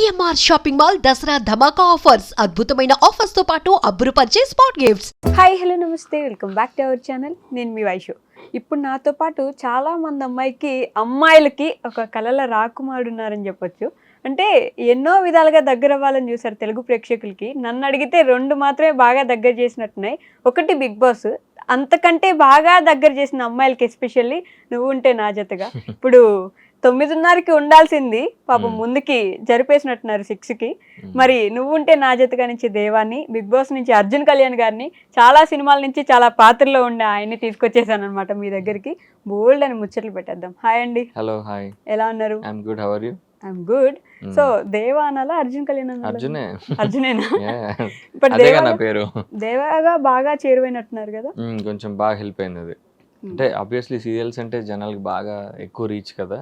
CMR shopping mall Dasara ధమాకా offers అద్భుతమైన offers తో పాటు అబ్బురుపరిచే స్పాట్ గిఫ్ట్స్. హాయ్ హలో నమస్తే, welcome back to our channel. నేను మీ వైషు. ఇప్పుడు నాతో పాటు చాలా మంది అమ్మాయిలకి ఒక కళల రాకుమారుడు ఉన్నారని చెప్పొచ్చు. అంటే ఎన్నో విధాలుగా దగ్గర అవ్వాలని చూసారు తెలుగు ప్రేక్షకులకి. నన్ను అడిగితే 2 మాత్రమే బాగా దగ్గర చేసినట్టున్నాయి. ఒకటి బిగ్ బాస్, అంతకంటే బాగా దగ్గర చేసిన అమ్మాయిలకి ఎస్పెషల్లీ నువ్వు ఉంటే నా జతగా. ఇప్పుడు 9:30కి ఉండాల్సింది పాపం ముందుకి జరిపేసినట్టున్నారు 6కి. మరి నువ్వు ఉంటే నా జతగా నుంచి దేవాన్ని, బిగ్ బాస్ నుంచి అర్జున్ కళ్యాణ్ గారిని, చాలా సినిమాల నుంచి చాలా పాత్రలో ఉండే ఆయన్ని తీసుకొచ్చేసాను అనమాట మీ దగ్గరికి. బోల్డ్ అని ముచ్చట్లు పెట్టేద్దాం. హాయ్ అండి. Hello, hi. ఎలా ఉన్నారు? I'm good, how are you? I'm good. So Deva అనాలా అర్జున్ కళ్యాణ్ అనాలా? అర్జునేనా? ఇప్పుడు దేవాగా బాగా చేరువైనట్టున్నారు కదా. కొంచెం బాగా హెల్ప్ అయింది అది. అంటే ఆబ్వియస్లీ సీరియల్స్ అంటే జనాలకి బాగా ఎక్కువ రీచ్ కదా,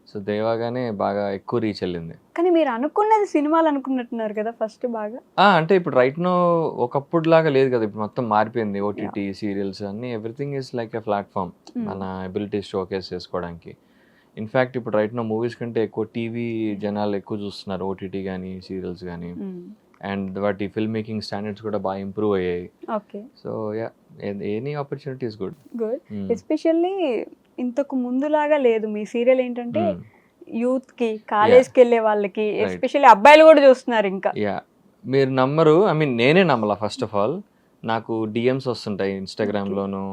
సో దేవాగానే బాగా ఎక్కువ రీచ్ వెళ్ళింది. కానీ మీరు అనుకున్నది సినిమాలు అనుకున్నట్టున్నారు కదా ఫస్ట్ బాగా. అంటే ఇప్పుడు రైట్ నో ఒకప్పుడు లాగా లేదు కదా, ఇప్పుడు మొత్తం మారిపోయింది. ఓటీటీ సీరియల్స్ అన్ని everything is like a platform మన ఎబిలిటీస్ షోకేస్ చేసుకోవడానికి. ఇన్ఫ్యాక్ట్ ఇప్పుడు రైట్ నో మూవీస్ కంటే ఎక్కువ టీవీ జనాలు ఎక్కువ చూస్తున్నారు, ఓటీటీ కానీ సీరియల్స్ కానీ. అండ్ వాటి ఫిల్మ్ మేకింగ్ స్టాండర్డ్స్ కూడా బాగా ఇంప్రూవ్ అయ్యాయి. Okay. So yeah, any opportunity is good. Especially ఇంతకు ముందులాగా లేదు మీ సీరియల్. ఏంటంటే యూత్ కి, కాలేజ్కి వెళ్ళే వాళ్ళకి, ఎస్పెషల్లీ అబ్బాయిలు కూడా చూస్తున్నారు. ఇంకా యా, మీరు నమ్మరు, ఐ మీన్ నేనే నమ్మలా. ఫస్ట్ ఆఫ్ ఆల్ నాకు డిఎమ్స్ వస్తుంటాయి ఇన్స్టాగ్రామ్లోను,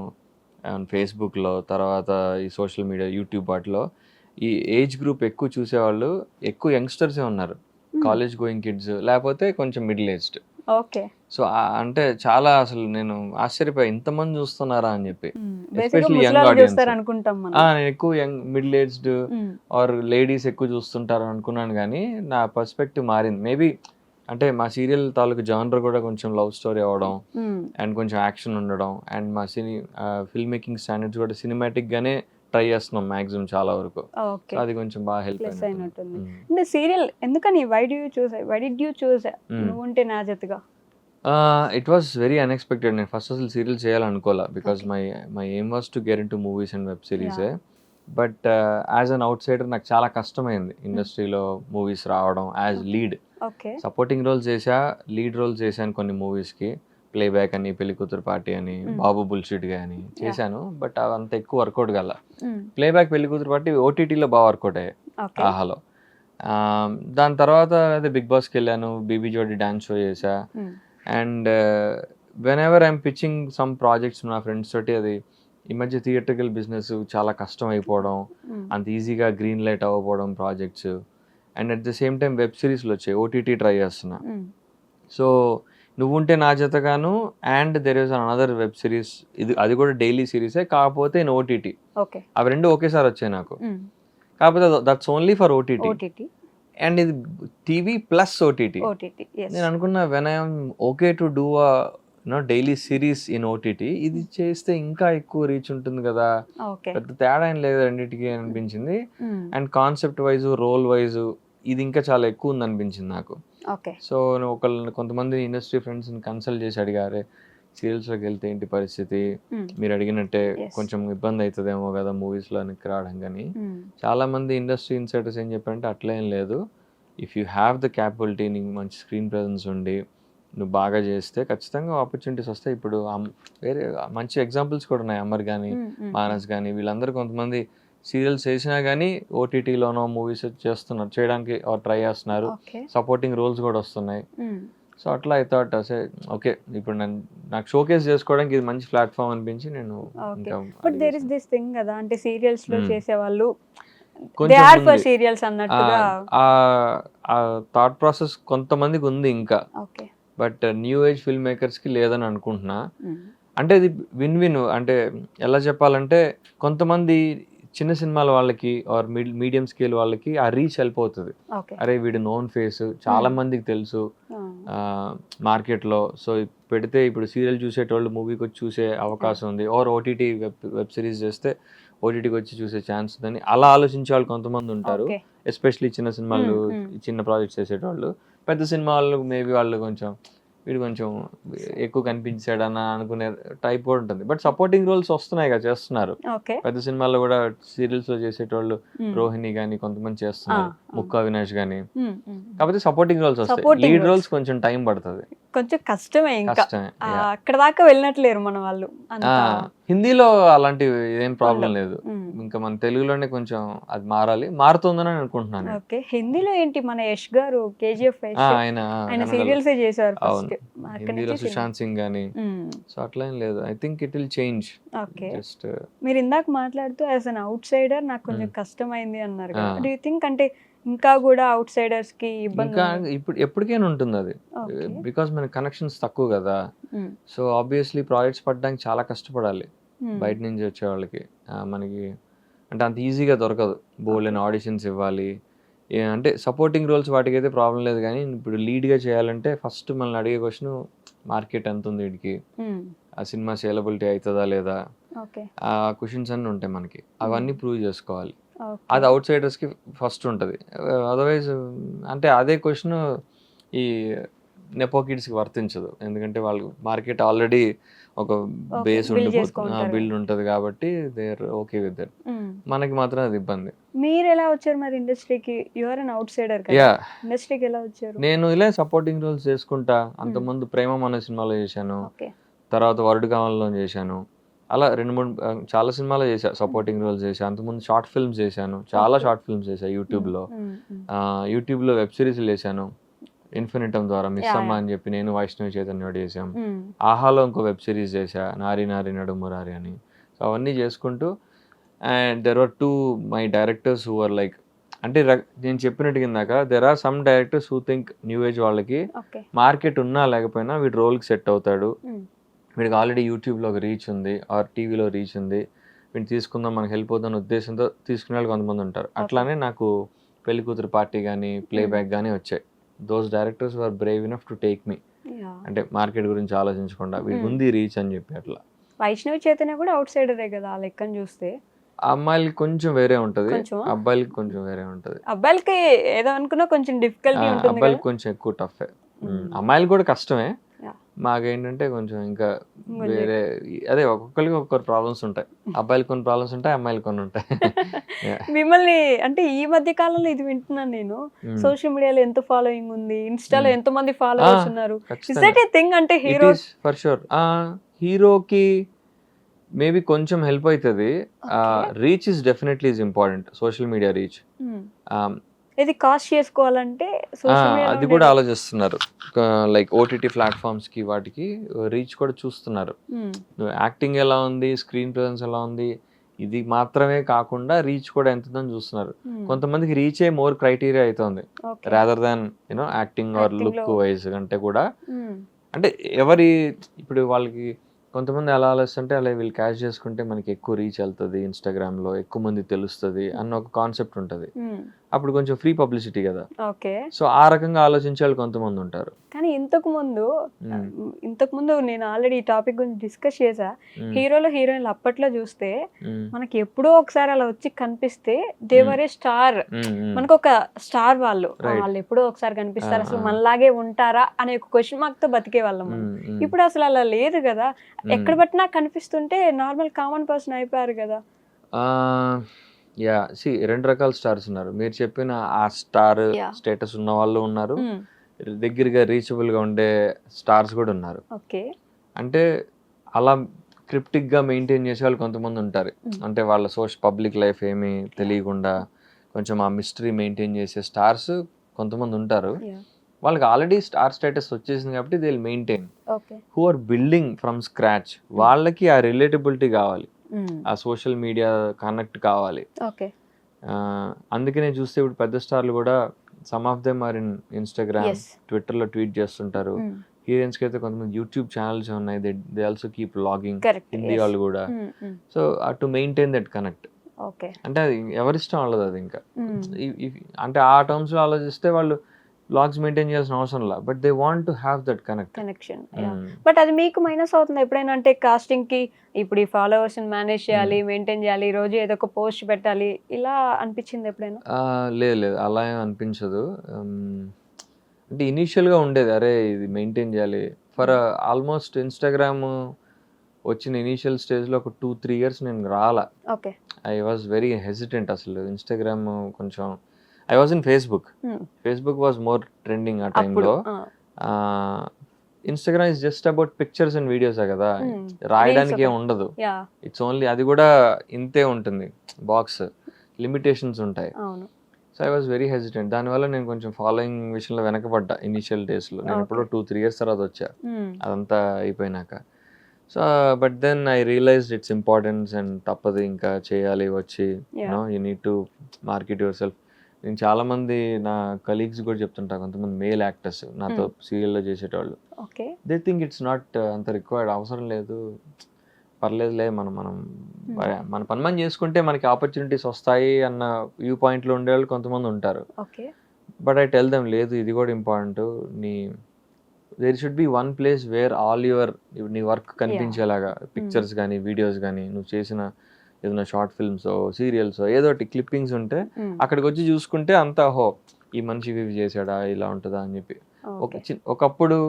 ఫేస్బుక్లో, తర్వాత ఈ సోషల్ మీడియా, యూట్యూబ్ వాటిలో. ఈ ఏజ్ గ్రూప్ ఎక్కువ చూసేవాళ్ళు ఎక్కువ యంగ్స్టర్సే ఉన్నారు, కాలేజ్ గోయింగ్ కిడ్స్, లేకపోతే కొంచెం మిడిల్ ఏజ్డ్. ఓకే. సో అంటే చాలా అసలు నేను ఆశ్చర్యపోయా, ఇంతమంది చూస్తున్నారా అని చెప్పి. Especially young audience. నేను ఎక్కువ young, middle aged or ladies ఎక్కువ చూస్తుంటారు అనుకున్నాను, కానీ నా పర్స్పెక్టివ్ మారింది. మేబీ అంటే మా సీరియల్ తాలూకు జానర్ కూడా కొంచెం లవ్ స్టోరీ అవ్వడం అండ్ కొంచెం యాక్షన్ ఉండడం, అండ్ మా ఫిల్మ్ మేకింగ్ స్టాండర్డ్స్ కూడా సినిమాటిక్ గానే ట్రై చేస్తున్నాం మాక్సిమం చాలా వరకు. అది కొంచెం బాగా హెల్ప్ అయినట్టుంది. అంటే సీరియల్ ఎందుకని వై డిడ్ యు చూస్ నువ్వు ఉంటే నా జతగా? It was very unexpected. నేను ఫస్ట్ అసలు సీరియల్ చేయాలనుకోలే, because my aim was to get in to movies and web సిరీసే. But as an outsider నాకు చాలా కష్టమైంది ఇండస్ట్రీలో మూవీస్ రావడం. యాజ్ లీడ్ సపోర్టింగ్ రోల్స్ చేసా, లీడ్ రోల్స్ చేశాను కొన్ని మూవీస్కి. ప్లేబ్యాక్ అని, పెళ్లి కూతురు పార్టీ అని, బాబు బుల్షిట్ గా అని చేశాను. బట్ అంత ఎక్కువ వర్కౌట్ కల. ప్లేబ్యాక్, పెళ్లి కూతురు పార్టీ ఓటీటీలో బాగా వర్కౌట్ అయ్యాయి, ఆహాలో. దాని తర్వాత అదే బిగ్ బాస్కి వెళ్ళాను, బీబీ జోడి డాన్స్ షో చేసా. And when ever I'm pitching some projects నా ఫ్రెండ్స్ తోటి, అది ఈ మధ్య థియేట్రికల్ బిజినెస్ చాలా కష్టం అయిపోవడం, అంత ఈజీగా గ్రీన్ లైట్ అవ్వకపోవడం projects. And at the same time web సిరీస్లు వచ్చాయి, ఓటీటీ ట్రై చేస్తున్నా. సో నువ్వుంటే నా జతగాను and there is another web series, అది కూడా డైలీ సిరీసే, కాకపోతే ఇన్ ఓటీటీ. అవి రెండు ఒకేసారి వచ్చాయి నాకు. కాకపోతే that's only for OTT. And ఇది టీవీ ప్లస్ ఓటీటీ. నేను అనుకున్నా when I'm okay to do daily series in OTT, ఇది చేస్తే ఇంకా ఎక్కువ రీచ్ ఉంటుంది కదా, పెద్ద తేడా ఏం లేదు రెండింటికి అనిపించింది. And concept wise, role wise ఇది ఇంకా చాలా ఎక్కువ ఉంది అనిపించింది నాకు. సో కొంతమంది ఇండస్ట్రీ ఫ్రెండ్స్ కన్సల్ట్ చేసి అడిగారే, సీరియల్స్లోకి వెళ్తే ఏంటి పరిస్థితి, మీరు అడిగినట్టే కొంచెం ఇబ్బంది అవుతుందేమో కదా మూవీస్లో వెనక్కి రావడం. కానీ చాలా మంది ఇండస్ట్రీ ఇన్సైడర్స్ ఏం చెప్పారంటే అట్లేం లేదు, if you have the capability, నీకు మంచి స్క్రీన్ ప్రెజెన్స్ ఉండి నువ్వు బాగా చేస్తే ఖచ్చితంగా ఆపర్చునిటీస్ వస్తాయి. ఇప్పుడు వేరే మంచి ఎగ్జాంపుల్స్ కూడా ఉన్నాయి, అమర్ కానీ, మానస్ కానీ, వీళ్ళందరూ కొంతమంది సీరియల్స్ చేసినా కానీ ఓటీటీలోనో మూవీస్ చేయడానికి ట్రై చేస్తున్నారు, సపోర్టింగ్ రోల్స్ కూడా వస్తున్నాయి. సో అట్లా ఐ థాట్ ఓకే, ఇప్పుడు నాకు షోకేస్ చేసుకోవడానికి ఇది మంచి ప్లాట్ఫామ్ అనిపించి నేను. But there is this thing కదా, అంటే సీరియల్స్ లో చేసేవాళ్ళు ఆ థాట్ ప్రాసెస్ కొంతమందికి ఉంది ఇంకా, but new age film makers కి లేదని అనుకుంటున్నా. అంటే ఇది విన్ విన్. అంటే ఎలా చెప్పాలంటే కొంతమంది చిన్న సినిమాల వాళ్ళకి ఆర్ మీడియం స్కేల్ వాళ్ళకి ఆ రీచ్ హెల్ప్ అవుతుంది. అరే వీడు నోన్ ఫేస్, చాలా మందికి తెలుసు మార్కెట్లో, సో పెడితే ఇప్పుడు సీరియల్ చూసేటోళ్ళు మూవీకి వచ్చి చూసే అవకాశం ఉంది, ఆర్ ఓటీటీ వెబ్ సిరీస్ చేస్తే ఓటీటీకి వచ్చి చూసే ఛాన్స్ ఉందని అలా ఆలోచించే వాళ్ళు కొంతమంది ఉంటారు. ఎస్పెషలీ చిన్న సినిమాలు, చిన్న ప్రాజెక్ట్స్ చేసేటోళ్ళు. పెద్ద సినిమాలు మేబీ వాళ్ళు కొంచెం వీడు కొంచెం ఎక్కువ కనిపించాడన్న అనుకునే టైప్ కూడా ఉంటుంది. బట్ సపోర్టింగ్ రోల్స్ వస్తున్నాయి కదా, చేస్తున్నారు. ఓకే. పెద్ద సినిమాల్లో కూడా సీరియల్స్ లో చేసేటోళ్ళు రోహిణి గానీ కొంతమంది చేస్తున్నారు, ముక్కు అవినాష్ గానీ. కాకపోతే సపోర్టింగ్ రోల్స్ వస్తాయి, Supporting లీడ్ roles. రోల్స్ కొంచెం టైం పడుతుంది, కొంచెం కష్టమే ఇంకా. కష్టమే. అక్కడ దాకా వెళ్ళినట్లేరు మన వాళ్ళు అంతా. హిందీలో అలాంటివి ఏం ప్రాబ్లం ఉండవు. లేదు. ఇంకా మన తెలుగులోనే కొంచెం అది మారాలి, మారుతుందని అనుకుంటున్నాను. ఓకే. హిందీలో ఏంటి మన యష్ గారు కేజీఎఫ్ ఆయన ఆయన కన్నడలో. సీరియల్స్ చేశారు అవును, ఫస్ట్. హిందీలో సుశాంత్ సింగ్ గానీ. సో అట్లా ఏం లేదు, I think it will change. Okay. Just మీరు ఇందాక మాట్లాడుతూ యాజ్ అన్ అవుట్ సైడర్ నాకు కొంచెం కష్టమైంది అన్నారు కదా. ఆ. డూ యూ థింక్ అంటే ఇంకా కూడా అవుట్ సైడర్స్ కి ఇబ్బంది ఇంకా ఇప్పుడు ఎప్పటికైనా ఉంటుంది అది, బికాస్ మన కనెక్షన్స్ తక్కువ కదా. సో ఆబ్వియస్లీ ప్రాజెక్ట్స్ పడడానికి చాలా కష్టపడాలి బయట నుంచి వచ్చే వాళ్ళకి. మనకి అంటే అంత ఈజీగా దొరకదు, బోల్డెన్ ఆడిషన్స్ ఇవ్వాలి. అంటే సపోర్టింగ్ రోల్స్ వాటికి అయితే ప్రాబ్లం లేదు, కానీ ఇప్పుడు లీడ్గా చేయాలంటే ఫస్ట్ మనల్ని అడిగే క్వశ్చన్ మార్కెట్ ఎంత ఉంది వీడికి, ఆ సినిమా సేలబిలిటీ అవుతుందా లేదా, ఆ క్వశ్చన్స్ అన్నీ ఉంటాయి మనకి, అవన్నీ ప్రూవ్ చేసుకోవాలి. అది అవుట్ సైడర్స్కి ఫస్ట్ ఉంటుంది. అదర్వైజ్ అంటే అదే క్వశ్చన్ ఈ నెపో కిడ్స్కి వర్తించదు, ఎందుకంటే వాళ్ళు మార్కెట్ ఆల్రెడీ ఒక బేస్ బిల్డ్ ఉంటుంది కాబట్టి they are okay with that. మనకి మాత్రం అది ఇబ్బంది. మీరు ఎలా వచ్చారు మరి ఇండస్ట్రీకి? You are an outsider కదా, యా, ఇండస్ట్రీకి ఎలా వచ్చారు? నేను ఇలా సపోర్టింగ్ రోల్స్ చేసుకుంటా. అంతకుముందు ప్రేమం అనే సినిమాలో చేశాను, తర్వాత వరుడు కావాలలో చేశాను, అలా 2-3 చాలా సినిమాలో చేశా, సపోర్టింగ్ రోల్స్ చేశాను. అంతకుముందు షార్ట్ ఫిల్మ్స్ చేశాను, చాలా షార్ట్ ఫిల్మ్స్ చేశాను యూట్యూబ్లో. యూట్యూబ్లో వెబ్ సిరీస్లు చేశాను, ఇన్ఫినిటమ్ ద్వారా మిస్ అమ్మ అని చెప్పి నేను వైష్ణవి చైతన్య చేసాం. ఆహాలో ఇంకో వెబ్ సిరీస్ చేశా, నారి నారి నడు మురారి అని. సో అవన్నీ చేసుకుంటూ, and there are 2 my directors who are like, అంటే నేను చెప్పినట్టు కిందాక there are some directors who think new age వాళ్ళకి మార్కెట్ ఉన్నా లేకపోయినా వీడి రోల్కి సెట్ అవుతాడు, వీడికి ఆల్రెడీ యూట్యూబ్లో ఒక రీచ్ ఉంది ఆర్ టీవీలో రీచ్ ఉంది, వీడిని తీసుకుందాం మనకు హెల్ప్ అవుతుందన్న ఉద్దేశంతో తీసుకునే వాళ్ళు కొంతమంది ఉంటారు. అట్లానే నాకు పెళ్లి కూతురు పార్టీ కానీ ప్లేబ్యాక్ కానీ వచ్చాయి. Those directors were Brave enough to take me, అంటే మార్కెట్ గురించి ఆలోచించకుండా వీడికి ఉంది రీచ్ అని చెప్పి. అట్లా వైష్ణవి చైతన్య కూడా అవుట్ సైడరే కదా ఆ లెక్కను చూస్తే. అమ్మాయిలకి కొంచెం వేరే ఉంటది, అబ్బాయిలకి కొంచెం వేరే ఉంటది. అబ్బాయిలకి ఏదో అనుకున్నా కొంచెం డిఫికల్టీ ఉంటుంది, అబ్బాయిలకి కొంచెం ఎక్కువ టఫ్. అమ్మాయిలు కూడా కష్టమే, మాకేంటంటే కొంచెం ఇంకా వేరే, అదే ఒక్కొక్కరికి ఒక్కొక్కరు ప్రాబ్లమ్స్ ఉంటాయి. అబ్బాయిలకు కొన్ని ప్రాబ్లమ్స్ ఉంటాయి, అమ్మాయిలకు కొన్ని ఉంటాయి. మిమ్మల్ని అంటే ఈ మధ్య కాలంలో ఇది వింటున్నాను నేను, సోషల్ మీడియాలో ఎంత ఫాలోయింగ్ ఉంది, ఇన్స్టాలో ఎంత మంది ఫాలోవర్స్ ఉన్నారు. Is that a thing? అంటే హీరో ఫర్ షూర్, హీరోకి మేబీ కొంచెం హెల్ప్ అవుతుంది. Reach is definitely is important, social media reach. ఇది కాస్ట్ చేసుకోవాలంటే అది కూడా ఆలోచిస్తున్నారు, లైక్ ఓటీటీ ప్లాట్ఫామ్స్ కి వాటికి రీచ్ కూడా చూస్తున్నారు. యాక్టింగ్ ఎలా ఉంది, స్క్రీన్ ప్రెజెన్స్ ఎలా ఉంది, ఇది మాత్రమే కాకుండా రీచ్ కూడా ఎంత ఉందని చూస్తున్నారు. కొంతమందికి రీచే మోర్ క్రైటీరియా అవుతుంది rather than you know acting are look wise కంటే కూడా. అంటే ఎవరి ఇప్పుడు వాళ్ళకి కొంతమంది ఎలా ఆలోచిస్తుంటే అలా వీళ్ళు క్యాష్ చేసుకుంటే మనకి ఎక్కువ రీచ్ వెళ్తుంది, ఇన్స్టాగ్రామ్లో ఎక్కువ మంది తెలుస్తుంది అన్న ఒక కాన్సెప్ట్ ఉంటుంది. అప్పుడు కొంచెం ఫ్రీ పబ్లిసిటీ కదా, సో ఆ రకంగా ఆలోచించే వాళ్ళు కొంతమంది ఉంటారు. కానీ ఇంతకు ముందు నేను ఆల్రెడీ ఈ టాపిక్ గురించి డిస్కస్ చేసా. హీరోలు హీరోయిన్లు అప్పట్లో చూస్తే మనకి ఎప్పుడో ఒకసారి అలా వచ్చి కనిపిస్తే దేవరే స్టార్, మనకు ఒక స్టార్ వాళ్ళు ఎప్పుడో ఒకసారి కనిపిస్తారు, అసలు మనలాగే ఉంటారా అనే ఒక క్వశ్చన్ మార్క్ తో బతికే వాళ్ళం. ఇప్పుడు అసలు అలా లేదు కదా, ఎక్కడ పట్టినా కనిపిస్తుంటే నార్మల్ కామన్ పర్సన్ అయిపోయారు కదా. యా, సి 2 రకాల స్టార్స్ ఉన్నారు. మీరు చెప్పిన ఆ స్టార్ స్టేటస్ ఉన్న వాళ్ళు ఉన్నారు, దగ్గరగా రీచబుల్ గా ఉండే స్టార్స్ కూడా ఉన్నారు. అంటే అలా క్రిప్టిక్ గా మెయింటైన్ చేసే వాళ్ళు కొంతమంది ఉంటారు. అంటే వాళ్ళ పబ్లిక్ లైఫ్ ఏమీ తెలియకుండా కొంచెం ఆ మిస్టరీ మెయింటైన్ చేసే స్టార్స్ కొంతమంది ఉంటారు. వాళ్ళకి ఆల్రెడీ స్టార్ స్టేటస్ వచ్చేసింది కాబట్టి they will maintain. Who are building from scratch, వాళ్ళకి ఆ రిలేటబిలిటీ కావాలి, ఆ సోషల్ మీడియా కనెక్ట్ కావాలి. అందుకనే చూస్తే ఇప్పుడు పెద్ద స్టార్లు కూడా some of them are in Instagram, Twitter లో ట్వీట్ చేస్తుంటారు. హీరోయిన్స్ కి అయితే కొంతమంది యూట్యూబ్ ఛానల్స్ ఉన్నాయి, they also keep vlogging, Hindi వాళ్ళు కూడా. So to maintain that connect, అంటే అది ఎవరిష్టం వాళ్ళది. అది ఇంకా అంటే ఆ టర్మ్స్ లో ఆలోచిస్తే వాళ్ళు బ్లాగ్స్ మెయింటైన్ చేయాల్సిన అవసరం లేదు, but they want to have that connection. But అది మీకు మైనస్ అవుతుంది ఎప్పుడైనా? అంటే కాస్టింగ్ కి ఇప్పుడు ఈ ఫాలోవర్స్ మేనేజ్ చేయాలి, మెయింటైన్ చేయాలి, రోజు ఏదో ఒక పోస్ట్ పెట్టాలి, ఇలా అనిపించింది ఎప్పుడైనా? లేదు, అలా ఏం అనిపించదు. అంటే ఇనీషియల్గా ఉండేది, అరే ఇది మెయింటైన్ చేయాలి ఫర్ ఆల్మోస్ట్ ఇన్స్టాగ్రామ్ వచ్చిన ఇనీషియల్ స్టేజ్లో ఒక 2-3 years నేను రాలా. Okay. I was very hesitant అసలు. ఇన్స్టాగ్రామ్ కొంచెం I was in Facebook. Facebook was more trending ఆ టైంలో. Instagram is just about pictures and వీడియోసే కదా, రాయడానికి ఏం ఉండదు. ఇట్స్ ఓన్లీ, అది కూడా ఇంతే ఉంటుంది, బాక్స్ లిమిటేషన్స్ ఉంటాయి. So I was very hesitant. దానివల్ల నేను కొంచెం ఫాలోయింగ్ విషయంలో వెనకబడ్డా ఇనీషియల్ డేస్లో. నేను ఎప్పుడో 2-3 years తర్వాత వచ్చా అదంతా అయిపోయినాక. So but then I realised its importance and తప్పదు ఇంకా చేయాలి వచ్చి, you need to market yourself. నేను చాలా మంది నా కలీగ్స్ కూడా చెప్తుంటా, కొంతమంది మేల్ యాక్టర్స్ నాతో సీరియల్లో చేసేటోళ్ళు, దే థింక్ ఇట్స్ నాట్ అంత రిక్వైర్డ్, అవసరం లేదు, పర్లేదులే, మనం మన పని మనం చేసుకుంటే మనకి ఆపర్చునిటీస్ వస్తాయి అన్న వ్యూ పాయింట్లో ఉండేవాళ్ళు కొంతమంది ఉంటారు. బట్ ఐ టెల్ దెమ్, లేదు ఇది కూడా important. There should be one place where all నీ వర్క్ కనిపించేలాగా, పిక్చర్స్ కానీ వీడియోస్ కానీ, నువ్వు చేసిన ఏదైనా షార్ట్ ఫిల్మ్స్ సీరియల్స్ ఏదో ఒకటి క్లిప్పింగ్స్ ఉంటే అక్కడికి వచ్చి చూసుకుంటే అంతా హో ఈ మనిషి ఇవి చేశాడా, ఇలా ఉంటుందా అని చెప్పి. ఒకప్పుడు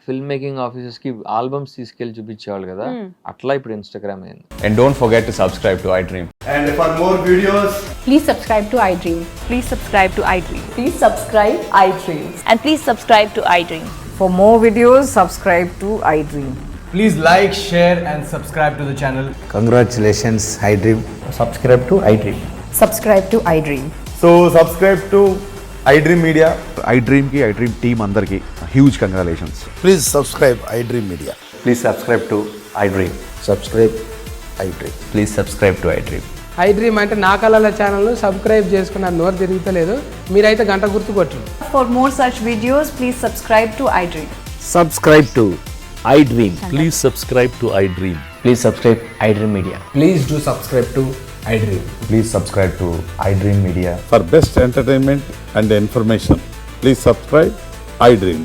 ఫిల్మ్ మేకింగ్ ఆఫీసెస్ కి ఆల్బమ్స్ తీసుకెళ్లి చూపించేవాళ్ళు కదా, అట్లా ఇప్పుడు ఇన్స్టాగ్రామ్ అయింది. And don't forget to subscribe to iDream. And for more videos, Please subscribe to iDream. Please subscribe to iDream. Please subscribe iDream. And please subscribe to iDream. For more videos, subscribe to iDream. please like, share and subscribe to the channel. Congratulations, iDream. Subscribe to iDream. Subscribe to iDream. So subscribe to iDream Media. iDream ki iDream team andarki huge congratulations. Please subscribe iDream Media. Please subscribe to iDream. Subscribe iDream. Please subscribe to iDream. iDream అంటే నా కళల channel subscribe చేసుకున్న నోరు తిరుగుతలేదు, మీరైతే గంట గుర్తు కొట్టండి. For more such videos, please subscribe to iDream. Subscribe to iDream. Please subscribe to iDream. Please subscribe iDream Media. Please do subscribe to iDream. Please subscribe to iDream Media. For best entertainment and information, please subscribe iDream.